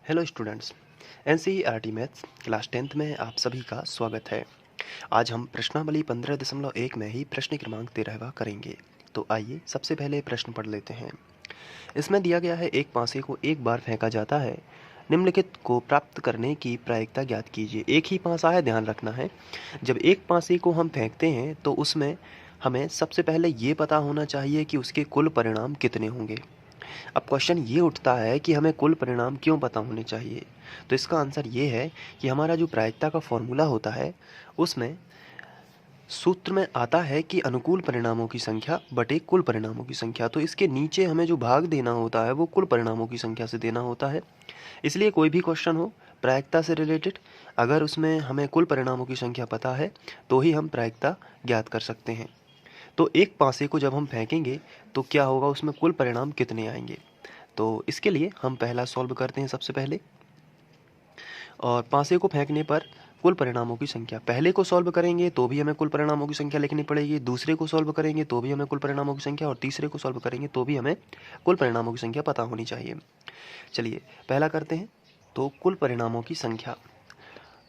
Hello students, NCERT maths class 10th में आप सभी का स्वागत है। आज हम प्रश्नावली 15.1 में ही प्रश्न क्रमांक 13वां करेंगे। तो आइए सबसे पहले प्रश्न पढ़ लेते हैं। इसमें दिया गया है, एक पासे को एक बार फेंका जाता है, निम्नलिखित को प्राप्त करने की प्रायिकता ज्ञात कीजिए। एक ही पासा है, ध्यान रखना है। जब एक पासे को हम फेंकते हैं तो उसमें हमें सबसे पहले ये पता होना चाहिए कि उसके कुल परिणाम कितने होंगे। अब क्वेश्चन ये उठता है कि हमें कुल परिणाम क्यों पता होने चाहिए। तो इसका आंसर ये है कि हमारा जो प्रायिकता का फॉर्मूला होता है उसमें सूत्र में आता है कि अनुकूल परिणामों की संख्या बटे कुल परिणामों की संख्या। तो इसके नीचे हमें जो भाग देना होता है वो कुल परिणामों की संख्या से देना होता है। इसलिए कोई भी क्वेश्चन हो प्रायिकता से रिलेटेड, अगर उसमें हमें कुल परिणामों की संख्या पता है तो ही हम प्रायिकता ज्ञात कर सकते हैं। तो एक पासे को जब हम फेंकेंगे तो क्या होगा, उसमें कुल परिणाम कितने आएंगे। तो इसके लिए हम पहला सॉल्व करते हैं सबसे पहले। और पासे को फेंकने पर कुल परिणामों की संख्या, पहले को सॉल्व करेंगे तो भी हमें कुल परिणामों की संख्या लिखनी पड़ेगी, दूसरे को सॉल्व करेंगे तो भी हमें कुल परिणामों की संख्या, और तीसरे को सॉल्व करेंगे तो भी हमें कुल परिणामों की संख्या पता होनी चाहिए। चलिए पहला करते हैं। तो कुल परिणामों की संख्या,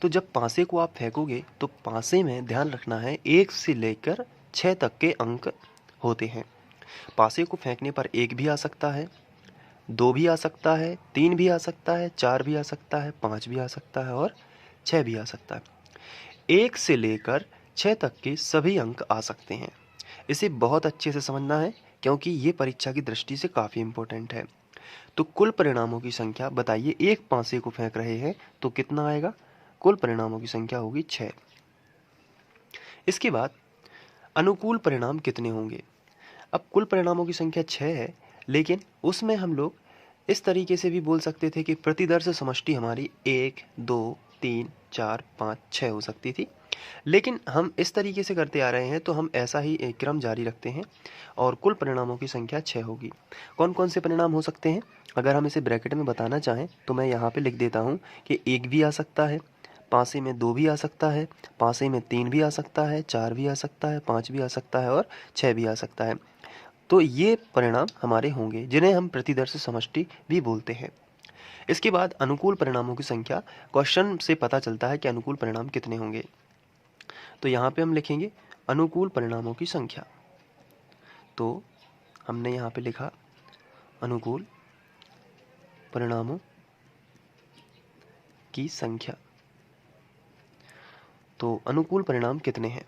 तो जब पासे को आप फेंकोगे तो पासे में ध्यान रखना है 1 से लेकर 6 तक के अंक होते हैं। पासे को फेंकने पर 1 भी आ सकता है, 2 भी आ सकता है, 3 भी आ सकता है, 4 भी आ सकता है, 5 भी आ सकता है और 6 भी आ सकता है। 1 से लेकर 6 तक के सभी अंक आ सकते हैं। इसे बहुत अच्छे से समझना है क्योंकि ये परीक्षा की दृष्टि से काफ़ी इंपॉर्टेंट है। तो कुल परिणामों की संख्या बताइए, एक पासे को फेंक रहे हैं तो कितना आएगा, कुल परिणामों की संख्या होगी 6। इसके बाद अनुकूल परिणाम कितने होंगे। अब कुल परिणामों की संख्या 6 है, लेकिन उसमें हम लोग इस तरीके से भी बोल सकते थे कि प्रतिदर्श समष्टि हमारी 1, 2, 3, 4, 5, 6 हो सकती थी। लेकिन हम इस तरीके से करते आ रहे हैं तो हम ऐसा ही एक क्रम जारी रखते हैं और कुल परिणामों की संख्या 6 होगी। कौन कौन से परिणाम हो सकते हैं, अगर हम इसे ब्रैकेट में बताना चाहें तो मैं यहाँ पे लिख देता हूँ कि 1 भी आ सकता है, पासे में 2 भी आ सकता है, पासे में 3 भी आ सकता है, 4 भी आ सकता है, 5 भी आ सकता है और 6 भी आ सकता है। तो ये परिणाम हमारे होंगे जिन्हें हम प्रतिदर्श समष्टि भी बोलते हैं। इसके बाद अनुकूल परिणामों की संख्या, क्वेश्चन से पता चलता है कि अनुकूल परिणाम कितने होंगे। तो यहाँ पे हम लिखेंगे अनुकूल परिणामों की संख्या। तो हमने यहाँ पे लिखा अनुकूल परिणामों की संख्या। तो अनुकूल परिणाम कितने हैं,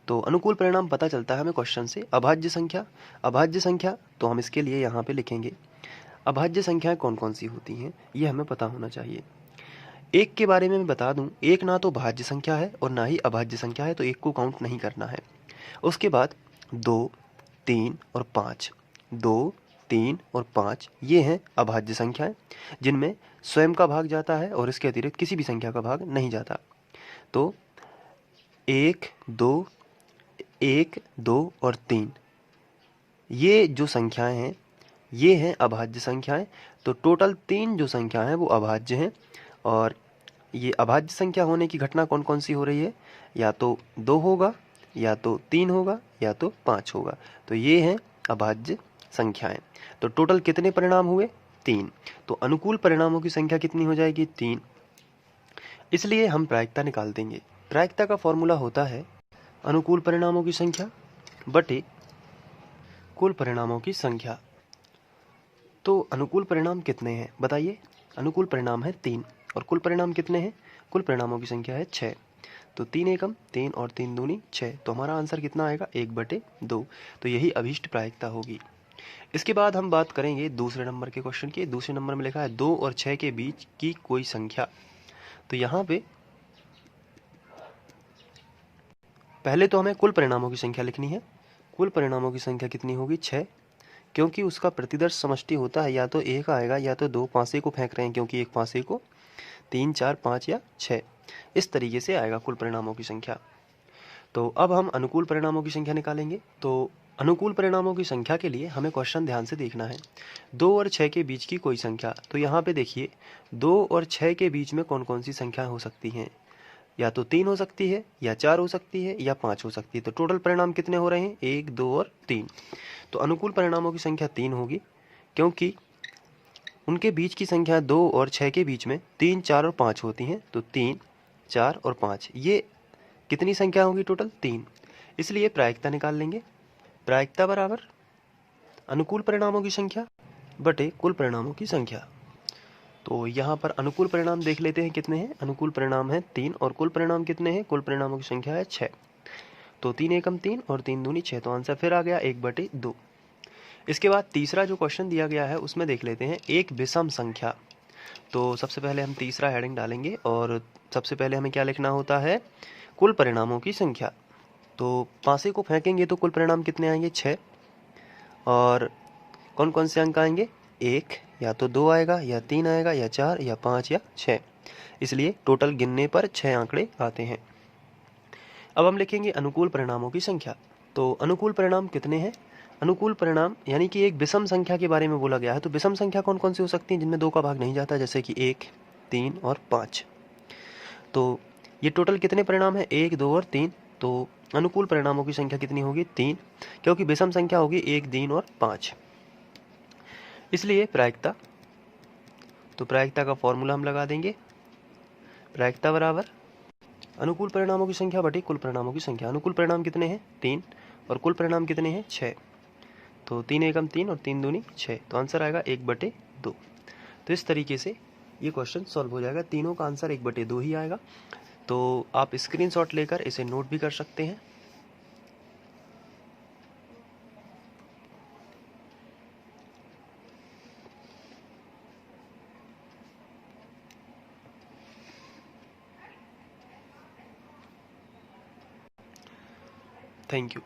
तो अनुकूल परिणाम पता चलता है हमें क्वेश्चन से। अभाज्य संख्या, अभाज्य संख्या तो हम इसके लिए यहाँ पे लिखेंगे अभाज्य संख्याएं कौन कौन सी होती हैं, ये हमें पता होना चाहिए। एक के बारे में मैं बता दूं, एक ना तो भाज्य संख्या है और ना ही अभाज्य संख्या है, तो एक को काउंट नहीं करना है। उसके बाद 2, 3 और 5, 2, 3 और 5 ये हैं अभाज्य संख्याएं जिनमें स्वयं का भाग जाता है और इसके अतिरिक्त किसी भी संख्या का भाग नहीं जाता। तो 1, 2, 1, 2 और 3 ये जो संख्याएं हैं ये हैं अभाज्य संख्याएं। तो टोटल 3 जो संख्याएं हैं वो अभाज्य हैं। और ये अभाज्य संख्या होने की घटना कौन कौन सी हो रही है, या तो 2 होगा, या तो 3 होगा, या तो 5 होगा। तो ये हैं अभाज्य संख्याएं। तो टोटल कितने परिणाम हुए, 3। तो अनुकूल परिणामों की संख्या कितनी हो जाएगी, 3। इसलिए हम प्रायिकता निकाल देंगे। प्रायिकता का फॉर्मूला होता है अनुकूल परिणामों की संख्या बटे कुल परिणामों की संख्या। तो अनुकूल परिणाम कितने हैं बताइए, अनुकूल परिणाम है 3 और कुल परिणाम कितने हैं, कुल परिणामों की संख्या है 6। तो 3 एकम 3 और 3 दूनी 6, तो हमारा आंसर कितना आएगा, 1/2। तो यही अभीष्ट प्रायिकता होगी। इसके बाद हम बात करेंगे दूसरे नंबर के क्वेश्चन की। दूसरे नंबर में लिखा है 2 और 6 के बीच की कोई संख्या। तो यहाँ पे पहले तो हमें कुल परिणामों की संख्या लिखनी है। कुल परिणामों की संख्या कितनी होगी, 6, क्योंकि उसका प्रतिदर्श समष्टि होता है या तो 1 आएगा या तो 2। पासे को फेंक रहे हैं क्योंकि एक पासे को 3, 4, 5 या 6 इस तरीके से आएगा कुल परिणामों की संख्या। तो अब हम अनुकूल परिणामों की संख्या निकालेंगे। तो अनुकूल परिणामों की संख्या के लिए हमें क्वेश्चन ध्यान से देखना है। 2 और 6 के बीच की कोई संख्या, तो यहाँ पे देखिए 2 और 6 के बीच में कौन कौन सी संख्या हो सकती हैं, या तो 3 हो सकती है, या 4 हो सकती है, या 5 हो सकती है। तो टोटल परिणाम कितने हो रहे हैं, 1, 2 और 3। तो अनुकूल परिणामों की संख्या 3 होगी, क्योंकि उनके बीच की संख्या 2 और 6 के बीच में 3, 4 और 5 होती हैं। तो 3, 4 और 5 ये कितनी संख्या होगी टोटल? 3। इसलिए प्रायिकता निकाल लेंगे। प्रायिकता बराबर अनुकूल परिणामों की संख्या बटे कुल परिणामों की संख्या। तो यहाँ पर अनुकूल परिणाम देख लेते हैं कितने हैं। अनुकूल परिणाम है 3 और कुल परिणाम कितने हैं? कुल परिणामों की संख्या है 6। तो 3 एकम 3 और 3 दूनी 6। तो आंसर फिर आ गया 1/2। इसके बाद तीसरा जो क्वेश्चन दिया गया है उसमें देख लेते हैं एक विषम संख्या। तो सबसे पहले हम तीसरा हेडिंग डालेंगे और सबसे पहले हमें क्या लिखना होता है? कुल परिणामों की संख्या। तो पासे को फेंकेंगे तो कुल परिणाम कितने आएंगे? 6। और कौन कौन से अंक आएंगे? 1 या तो 2 आएगा या 3 आएगा या 4 या 5 या 6। इसलिए टोटल गिनने पर 6 आंकड़े आते हैं। अब हम लिखेंगे अनुकूल परिणामों की संख्या। तो अनुकूल परिणाम कितने हैं? अनुकूल परिणाम यानी कि एक विषम संख्या के बारे में बोला गया है। तो विषम संख्या कौन कौन सी हो सकती हैं जिनमें 2 का भाग नहीं जाता? जैसे कि 1, 3 और 5। तो ये टोटल कितने परिणाम है? 1, 2 और 3। तो अनुकूल परिणामों की संख्या कितनी होगी? 3, क्योंकि विषम संख्या होगी 1, 3 और 5। इसलिए प्रायिकता, तो प्रायिकता का फॉर्मूला हम लगा देंगे। प्रायिकता बराबर अनुकूल परिणामों की संख्या बटे कुल परिणामों की संख्या। अनुकूल परिणाम कितने हैं? 3 और कुल परिणाम कितने हैं? 6। तो 3 एकम 3 और 3 दूनी 6। तो आंसर आएगा 1/2। तो इस तरीके से ये क्वेश्चन सॉल्व हो जाएगा। तीनों का आंसर 1/2 ही आएगा। तो आप स्क्रीनशॉट लेकर इसे नोट भी कर सकते हैं। Thank you.